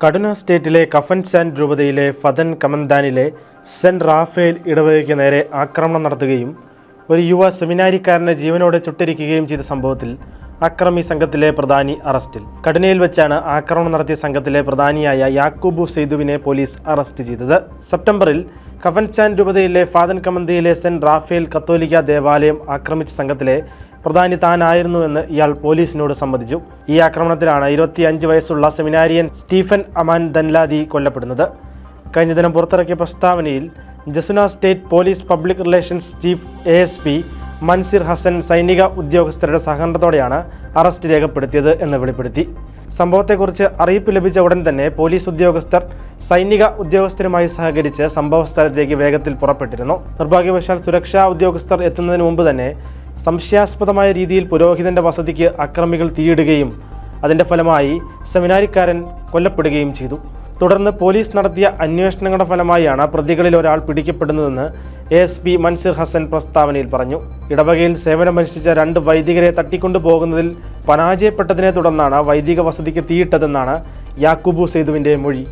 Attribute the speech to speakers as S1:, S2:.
S1: കടുന സ്റ്റേറ്റിലെ കഫൻചാൻ രൂപതയിലെ ഫതൻ കമന്താനിലെ saint Rafale ഇടവകയ്ക്ക് നേരെ ആക്രമണം നടത്തുകയും ഒരു യുവ സെമിനാരിക്കാരനെ ജീവനോടെ ചുട്ടിരിക്കുകയും ചെയ്ത സംഭവത്തിൽ അക്രമി സംഘത്തിലെ പ്രധാനി അറസ്റ്റിൽ. കടുനയിൽ വെച്ചാണ് ആക്രമണം നടത്തിയ സംഘത്തിലെ പ്രധാനിയായ യാക്കൂബു സെയ്ദുവിനെ പോലീസ് അറസ്റ്റ് ചെയ്തത്. സെപ്റ്റംബറിൽ കഫൻചാൻ രൂപതയിലെ ഫാദൻ കമന്തയിലെ സെന്റ് റാഫേൽ കത്തോലിക്ക ദേവാലയം ആക്രമിച്ച സംഘത്തിലെ പ്രധാനി താനായിരുന്നുവെന്ന് ഇയാൾ പോലീസിനോട് സമ്മതിച്ചു. ഈ ആക്രമണത്തിലാണ് 25 വയസ്സുള്ള സെമിനാരിയൻ സ്റ്റീഫൻ അമാൻ ദൻലാദി കൊല്ലപ്പെടുന്നത്. കഴിഞ്ഞ ദിനം പുറത്തിറക്കിയ പ്രസ്താവനയിൽ ജസുന state police public relations chief ASP Mansir Hassan സൈനിക ഉദ്യോഗസ്ഥരുടെ സഹകരണത്തോടെയാണ് അറസ്റ്റ് രേഖപ്പെടുത്തിയത് എന്ന് വെളിപ്പെടുത്തി. സംഭവത്തെക്കുറിച്ച് അറിയിപ്പ് ലഭിച്ച ഉടൻ തന്നെ പോലീസ് ഉദ്യോഗസ്ഥർ സൈനിക ഉദ്യോഗസ്ഥരുമായി സഹകരിച്ച് സംഭവ സ്ഥലത്തേക്ക് വേഗത്തിൽ പുറപ്പെട്ടിരുന്നു. നിർഭാഗ്യവശാൽ സുരക്ഷാ ഉദ്യോഗസ്ഥർ എത്തുന്നതിന് മുമ്പ് തന്നെ സംശയാസ്പദമായ രീതിയിൽ പുരോഹിതന്റെ വസതിക്ക് അക്രമികൾ തീയിടുകയും അതിൻ്റെ ഫലമായി സെമിനാരിക്കാരൻ കൊല്ലപ്പെടുകയും ചെയ്തു. തുടർന്ന് പോലീസ് നടത്തിയ അന്വേഷണങ്ങളുടെ ഫലമായാണ് പ്രതികളിൽ ഒരാൾ പിടിക്കപ്പെടുന്നതെന്ന് ASP മൻസിർ ഹസൻ പ്രസ്താവനയിൽ പറഞ്ഞു. ഇടവകയിൽ സേവനമനുഷ്ഠിച്ച 2 വൈദികരെ തട്ടിക്കൊണ്ടുപോകുന്നതിൽ പരാജയപ്പെട്ടതിനെ തുടർന്നാണ് വൈദിക വസതിക്ക് തീയിട്ടതെന്നാണ് യാക്കൂബു സെയ്ദുവിൻ്റെ മൊഴി.